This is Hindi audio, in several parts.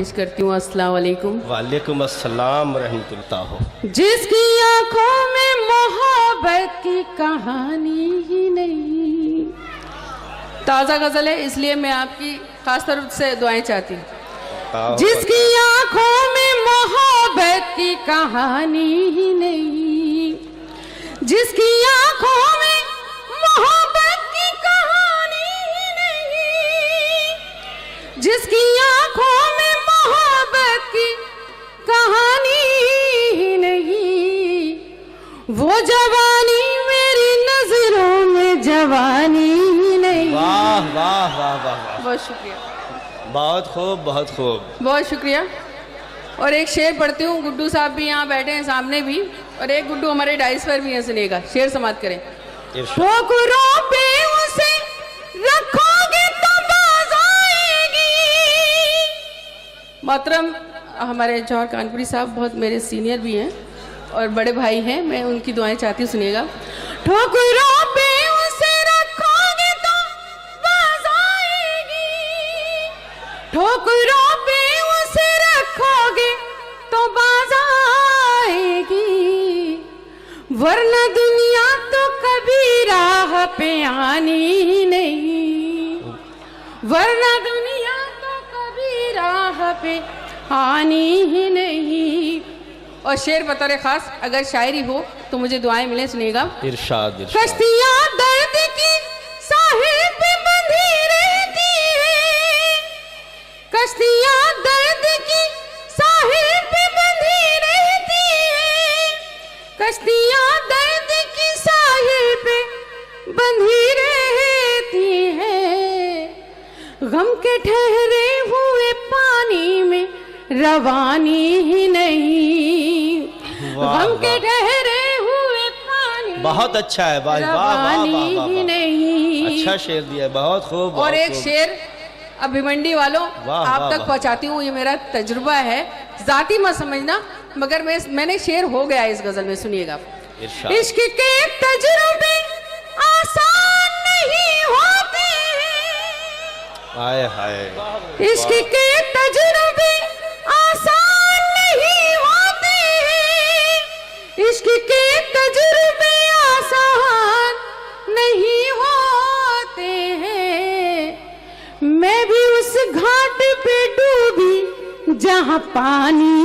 पेश करती हूँ। अस्सलाम वालेकुम। वालेकुम अस्सलाम रहमतुल्लाह। जिसकी आंखों में मोहब्बत की कहानी ही नहीं। ताज़ा गज़ल है, इसलिए मैं आपकी खास तरफ से दुआएं चाहती हूँ। जिसकी आंखों में मोहब्बत की कहानी ही नहीं, जिसकी आंखों में मोहब्बत की कहानी ही नहीं, जिसकी आंखों में मोहब्बत की कहानी ही नहीं, वो जवानी मेरी नजरों में जवानी ही नहीं। वाह वाह वाह वाह वाह, बहुत शुक्रिया, बहुत खूब बहुत खूब, बहुत शुक्रिया। और एक शेर पढ़ती हूँ, गुड्डू साहब भी यहाँ बैठे हैं सामने भी, और एक गुड्डू हमारे डाइस पर भी है, सुनिएगा। शेर समाप्त करें। ठोकरों पे उसे रखोगे तो बाज आएगी। मोहतरम हमारे जौहर कानपुरी साहब बहुत मेरे सीनियर भी हैं और बड़े भाई हैं, मैं उनकी दुआएं चाहती हूँ, सुनिएगा। ठोकरों पे उसे रखोगे तो बाज आएगी, ठोकरों पे उसे रखोगे तो बाज आएगी, वरना दुनिया तो कभी राह पे आनी ही नहीं, वरना दुनिया तो कभी राह पे आनी ही नहीं। और शेर बतौर खास अगर शायरी हो तो मुझे दुआएं मिले, सुनिएगा। इरशाद इरशाद। कश्तियां दर्द की साहिल पे बंधी रहती है, कश्तियां दर्द की साहिल पे बंधी रहती है, कश्तियां दर्द की साहिल पे बंधी रहती है, गम के ठहरे हुए पानी में रवानी ही नहीं, गम के ठहरे हुए पानी। बहुत अच्छा है, वाह वाह वाह वाह, ही नहीं। अच्छा शेर दिया, बहुत खूब। और एक शेर अब भिवंडी वालों आप तक वाह। पहुंचाती हूँ, ये मेरा तजुर्बा है, जाती मत समझना, मगर मैंने शेर हो गया इस गजल में, सुनिएगा। इश्क के तजुर्बे आसान नहीं होते हैं, हाय हाय, इश्क के तजुर्बे आसान नहीं होते हैं, इश्क के तजुर्बे आसान नहीं होते हैं, मैं भी उस घाट पे डूबी जहां पानी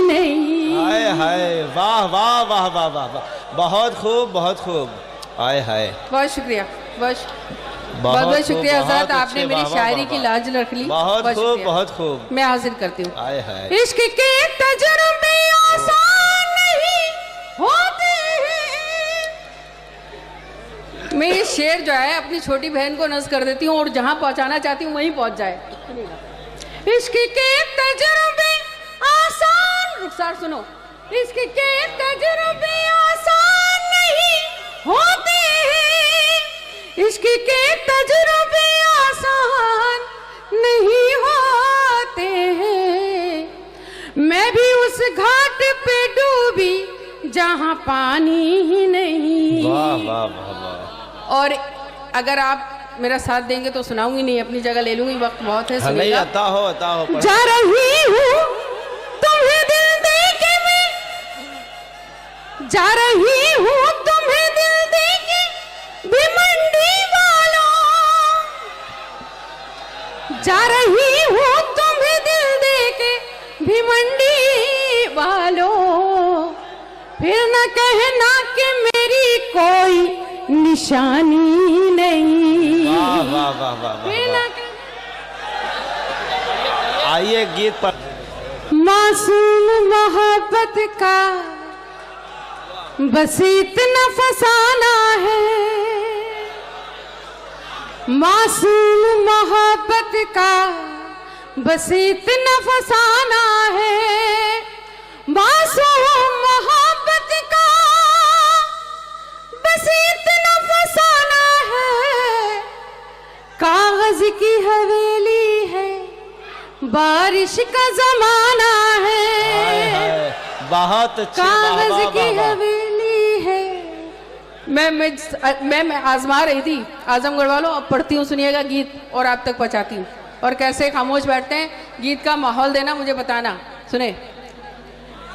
नहीं। हाय हाय, वाह वाह वाह वाह वाह वाह, बहुत खूब बहुत खूब, हाय हाय। बहुत शुक्रिया, बहुत शुक्रिया हज़रत, आपने मेरी शायरी की लाज रख ली। बहुत खूब बहुत खूब, मैं हाजिर करती हूँ। हाय हाय। इश्क के तजुर्बे आसान नहीं होते हैं। मैं ये शेर जो है अपनी छोटी बहन को नज़्म कर देती हूँ और जहाँ पहुँचाना चाहती हूँ वहीं पहुँच जाए। इश्क के तजुर्बे आसान, रुखसार सुनो, इश्क के तजुर्बे आसान नहीं होते हैं, इश्क के तजुर्बे आसान नहीं होते हैं, मैं भी उस घाट पे डूबी जहां पानी ही नहीं। वाह वाह वाह वाह। और अगर आप मेरा साथ देंगे तो सुनाऊंगी नहीं, अपनी जगह ले लूंगी, वक्त बहुत है, नहीं, आता हो जा रही हूँ तुम्हें दिल दे के मैं, जा रही हूँ तुम्हें दिल दे के भिवंडी वालों, जा रही हूँ तुम्हें दिल दे के भिवंडी वालों, फिर न कहना कि मेरी कोई निशानी नहीं। वाह वाह वाह वाह फिर न आइए गीत पर। मासूम मोहब्बत का बस इतना फसाना है, मासूम मोहब्बत का बस इतना फसाना है, मासूम मोहब्बत का बस इतना फसाना है, कागज की हवेली है, बारिश का जमाना है, बहुत अच्छी, कागज की हवेली है। मैं आजमा रही थी आजमगढ़ वालों, अब पढ़ती हूँ, सुनिएगा गीत और आप तक पहुँचाती हूँ। और कैसे खामोश बैठते हैं। गीत का माहौल देना, मुझे बताना। सुने।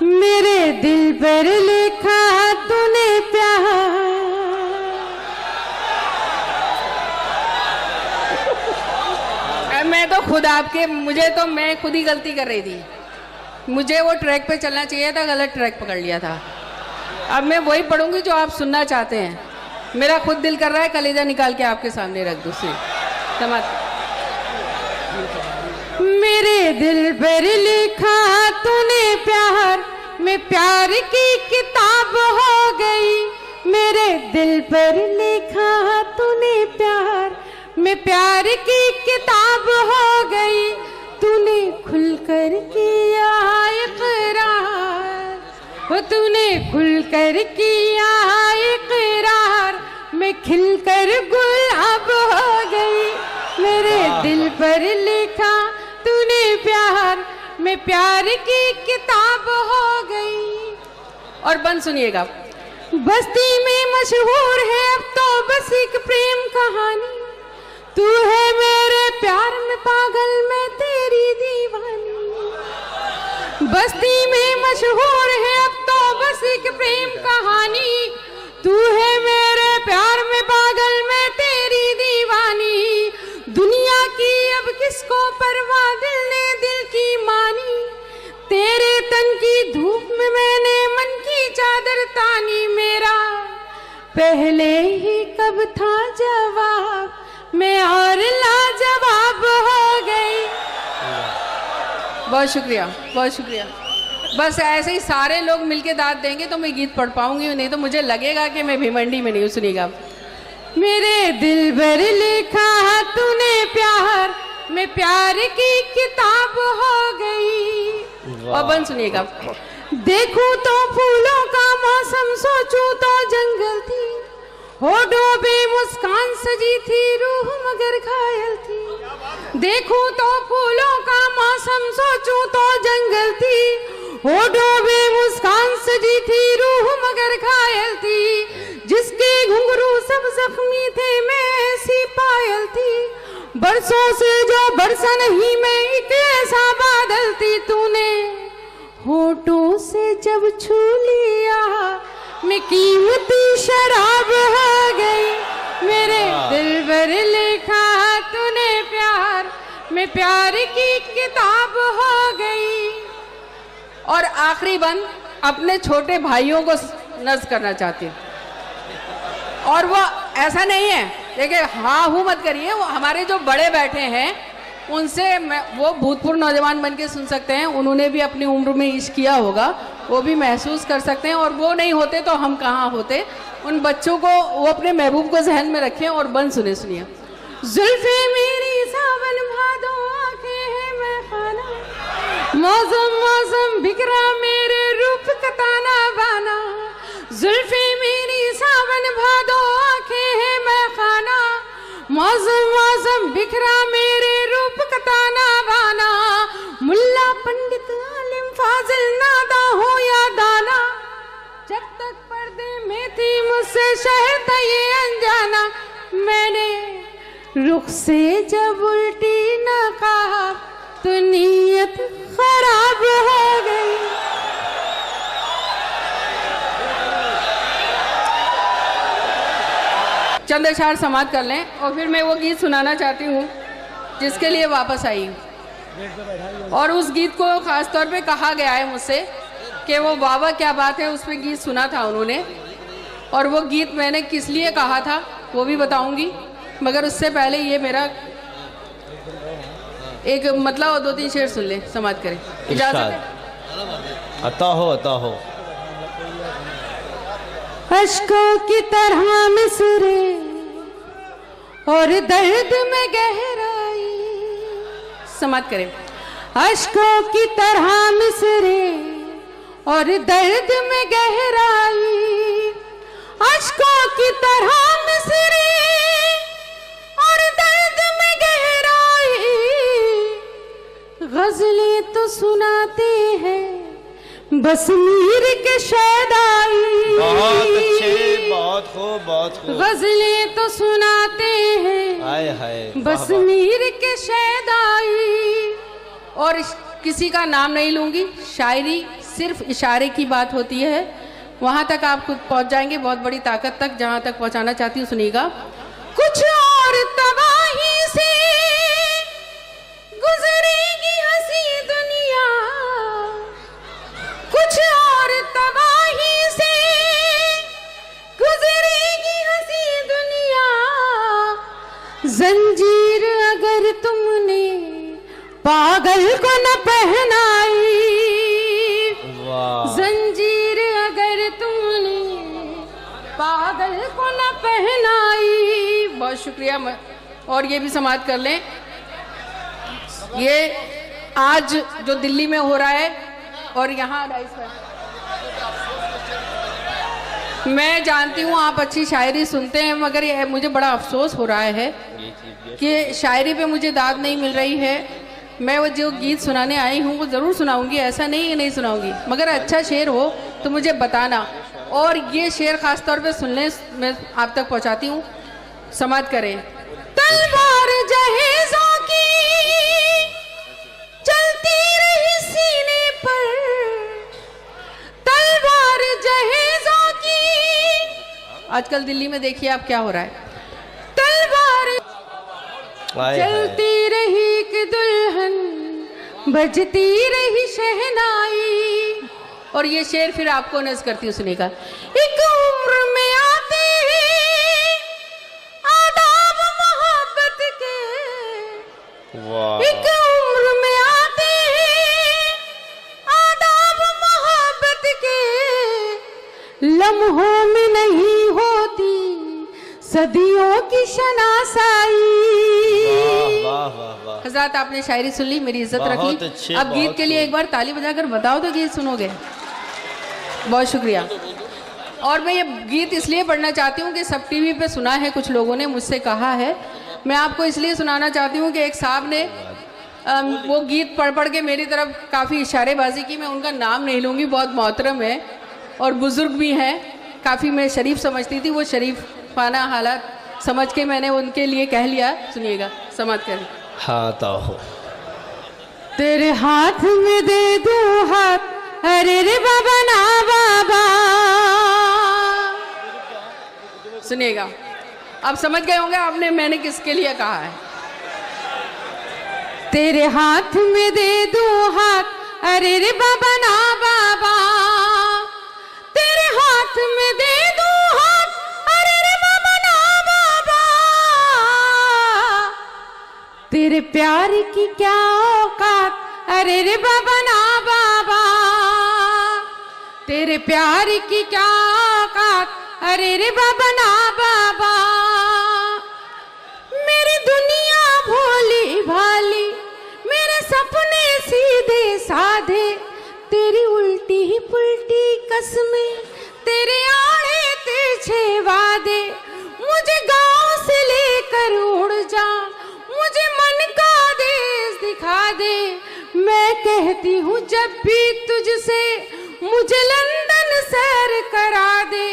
मेरे दिल पर लिखा तूने प्यार, मैं तो खुद आपके, मैं खुद ही गलती कर रही थी। मुझे वो ट्रैक पे चलना चाहिए था, गलत ट्रैक पकड़ लिया था। अब मैं वही पढ़ूंगी जो आप सुनना चाहते हैं। मेरा खुद दिल कर रहा है कलेजा निकाल के आपके सामने रख दूँ। समाज। मेरे दिल पर लिखा तूने प्यार, मैं प्यार की किताब हो गई। मेरे दिल पर लिखा तूने प्यार, मैं प्यार की किताब हो गई। तूने खुलकर किया इकरार, वो तूने खुलकर किया इकरार, मैं खिलकर गुलाब हो गई। मेरे दिल पर लिखा तूने प्यार, मैं प्यार की किताब हो गई। और बंद सुनिएगा। बस्ती में मशहूर है अब तो बस एक प्रेम कहानी, तू है मेरे प्यार में पागल, मैं तेरी दीवानी। बस्ती में मशहूर है अब तो बस एक प्रेम कहानी, तू है मेरे प्यार में पागल, मैं तेरी दीवानी। दुनिया की अब किसको परवाह, दिल ने दिल की मानी। तेरे तन की धूप में मैंने मन की चादर तानी। मेरा पहले ही कब था जवाब, मैं और लाजवाब हो गई। बहुत शुक्रिया, बहुत शुक्रिया। बस ऐसे ही सारे लोग मिलके दाद देंगे तो मैं गीत पढ़ पाऊंगी, नहीं तो मुझे लगेगा कि मैं भिमंडी में नहीं हूँ। सुनिएगा। मेरे दिल पर लिखा तूने प्यार, मैं प्यार की किताब हो गई। और बंद सुनिएगा। देखूं तो फूलों का मौसम, सोचूं तो जंगल थी, होठों पे मुस्कान सजी थी, रूह मगर घायल थी। देखूं तो फूलों का मौसम, सोचूं तो जंगल थी, होठों पे मुस्कान सजी थी, रूह मगर घायल थी। जिसके घुंघरू सब जख्मी थे, मैं ऐसी पायल थी। बरसों से जो बरसा नहीं, मैं एक ऐसा बादल थी। तूने होठों से जब छू लिया, मैं कीमती शराब हो गई। मेरे दिल पर लिखा तूने प्यार, मैं प्यार की किताब हो गई। और आखिरी बंद अपने छोटे भाइयों को नज़्म करना चाहती हूँ। और वो ऐसा नहीं है, देखिए हाँ हूँ मत करिए, वो हमारे जो बड़े बैठे हैं उनसे वो भूतपूर्व नौजवान बन के सुन सकते हैं। उन्होंने भी अपनी उम्र में इश्क किया होगा, वो भी महसूस कर सकते हैं। और वो नहीं होते तो हम कहाँ होते। उन बच्चों को वो अपने महबूब को जहन में रखें और बंद सुनिए। जुल्फे मेरी सावन भादो, आंखें हैं मैं खाना, मौसम मौसम बिखरा मेरे रूप का ताना बाना। जुल्फे मेरी सावन भादो, आंखें हैं मैं खाना, मौसम मौसम बिखरा मेरे रूप का ताना बाना। मुल्ला पंडित आलिम फाजिल, नादा हो या दाना, जब तक पर्दे में थी मुझसे शहर था ये अनजाना। मैंने रुख से जब उल्टी न कहा, तो नीयत खराब हो गई। चंद अशार समाप्त कर लें और फिर मैं वो गीत सुनाना चाहती हूँ जिसके लिए वापस आई हूँ। और उस गीत को खास तौर पे कहा गया है मुझसे कि वो वाह क्या बात है, उस पर गीत सुना था उन्होंने। और वो गीत मैंने किस लिए कहा था वो भी बताऊंगी, मगर उससे पहले ये मेरा एक मतलब 2-3 शेर सुन ले, समाप्त करें। इजाजत है? अता हो। अश्कों की तरह मिसरे और दर्द में गहराई, समाप्त करें। अश्कों की तरह मिसरे और दर्द में गहराई, अश्कों की तरह मिसरे और दर्द में गहराई। गजलें तो सुनाते हैं बस मीर के शैदाई। बहुत अच्छे, बहुत खूब, बहुत खूब। गजलें तो सुनाते हैं हाय हाय बस मीर के शैदाई। और किसी का नाम नहीं लूंगी, शायरी सिर्फ इशारे की बात होती है, वहां तक आप खुद पहुंच जाएंगे, बहुत बड़ी ताकत तक, जहां तक पहुंचाना चाहती हूँ सुनिएगा। कुछ और तबाही से गुजरेगी हंसी दुनिया, कुछ और तबाही से गुजरेगी हंसी दुनिया। जंजीर अगर तुमने पागल को न पहनाई, वाह जंजीर अगर तुमने पागल को न पहनाई। बहुत शुक्रिया। और ये भी समाप्त कर लें, ये आज जो दिल्ली में हो रहा है और यहाँ मैं जानती हूँ आप अच्छी शायरी सुनते हैं, मगर ये मुझे बड़ा अफसोस हो रहा है कि शायरी पे मुझे दाद नहीं मिल रही है। मैं वो जो गीत सुनाने आई हूँ वो ज़रूर सुनाऊंगी, ऐसा नहीं कि नहीं सुनाऊंगी, मगर अच्छा शेर हो तो मुझे बताना। और ये शेर खास तौर पे सुनने मैं आप तक पहुँचाती हूँ, समाप्त करें। तलवार जहेज़ों की चलती रही सीने पर, तलवार जहेज़ों की। आजकल दिल्ली में देखिए आप क्या हो रहा है। तलवार हाय हाय चलती रही कि दुल्हन, बजती रही शहनाई। और ये शेर फिर आपको नज़ करती हूँ, सुनिएगा। एक उम्र में आते हैं आदाब मोहब्बत के, वाह एक उम्र में आते हैं आदाब मोहब्बत के। लम्हों में नहीं होती सदियों की शनासाई। वाह वाह वाह। हजरत आपने शायरी सुन ली, मेरी इज्जत बहुत रखी। अच्छे, अब गीत बहुत के लिए खूब। एक बार ताली बजाकर बताओ तो गीत सुनोगे। बहुत शुक्रिया। और मैं ये गीत इसलिए पढ़ना चाहती हूँ कि सब टीवी पे सुना है, कुछ लोगों ने मुझसे कहा है, मैं आपको इसलिए सुनाना चाहती हूँ कि एक साहब ने वो गीत पढ़ पढ़ के मेरी तरफ काफ़ी इशारेबाजी की। मैं उनका नाम नहीं लूँगी, बहुत मोहतरम है और बुज़ुर्ग भी हैं, काफ़ी मैं शरीफ समझती थी, वो शरीफाना हालात समझ के मैंने उनके लिए कह लिया। सुनिएगा, समाप्त करें। हाँ तो हो तेरे हाथ में दे दूं हाथ, अरे रे बाबा ना बाबा। सुनिएगा, आप समझ गए होंगे आपने मैंने किसके लिए कहा है। तेरे हाथ में दे दूं हाथ, अरे रे बाबा ना बाबा। तेरे हाथ में दे दूं हाथ, अरे रे बाबा ना बाबा। तेरे प्यार की क्या औकात, अरे रे बाबा ना बाबा। तेरे प्यार की क्या औकात, अरे रे बाबा ना बाबा। मेरी दुनिया भोली भाली, मेरे सपने सीधे साधे। तेरी उल्टी ही पुल्टी कसमें, तेरे आड़े तिरछे वादे। मुझे गांव से लेकर उड़ जा, मुझे मन का देश दिखा दे। मैं कहती हूँ जब भी तुझसे, मुझे लंदन सैर करा दे।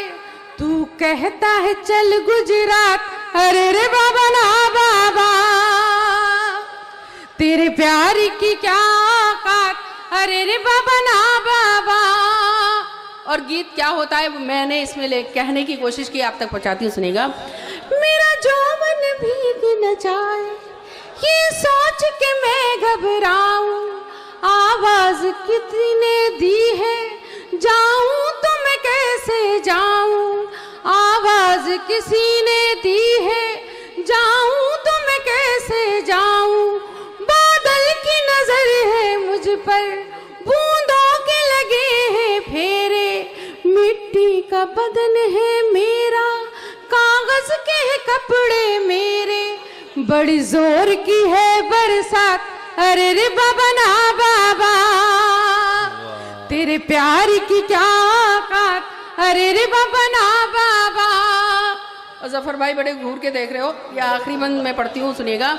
तू कहता है चल गुजरात, अरे रे बाबा ना बाबा। तेरे प्यार की क्या औकात, अरे रे बाबा ना बाबा। और गीत क्या होता है मैंने इसमें कहने की कोशिश की, आप तक पहुंचाती हूँ, सुनिएगा। मेरा जौवन भीग न जाए, ये सोच के मैं घबराऊं। आवाज कितने दी है, जाऊं तो मैं कैसे जाऊं। आवाज किसी ने दी है, जाऊं तो मैं कैसे जाऊं। बादल की नजर है मुझ पर, बूंदों के लगे हैं फेरे। मिट्टी का बदन है मेरा, कागज के कपड़े मेरे। बड़ी जोर की है बरसात, अरे रे बाबा ना बाबा। तेरे प्यार की क्या औकात, अरे रे बाबा ना बाबा। और जफर भाई बड़े घूर के देख रहे हो, या आखिरी बंद मैं पढ़ती हूँ, सुनिएगा।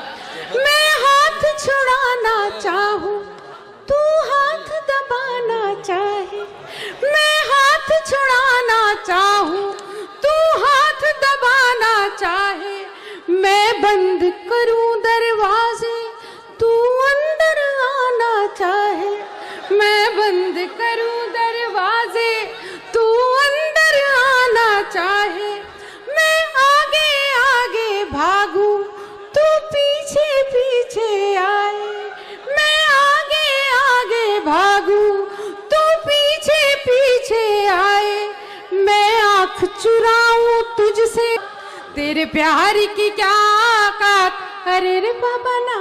मैं हाथ छुड़ाना चाहूँ, तू हाथ दबाना चाहे। मैं हाथ छुड़ाना चाहूँ, तू हाथ दबाना चाहे। मैं बंद करूं दरवाजे तू अंदर आना चाहे, मैं बंद करूं दरवाजे तू अंदर आना चाहे, मैं आगे आगे भागूं तू पीछे पीछे आए, मैं आगे आगे भागूं तू पीछे पीछे आए, मैं आँख चुराऊं तुझसे तेरे प्यार की क्या औकात, अरे रे बाबा ना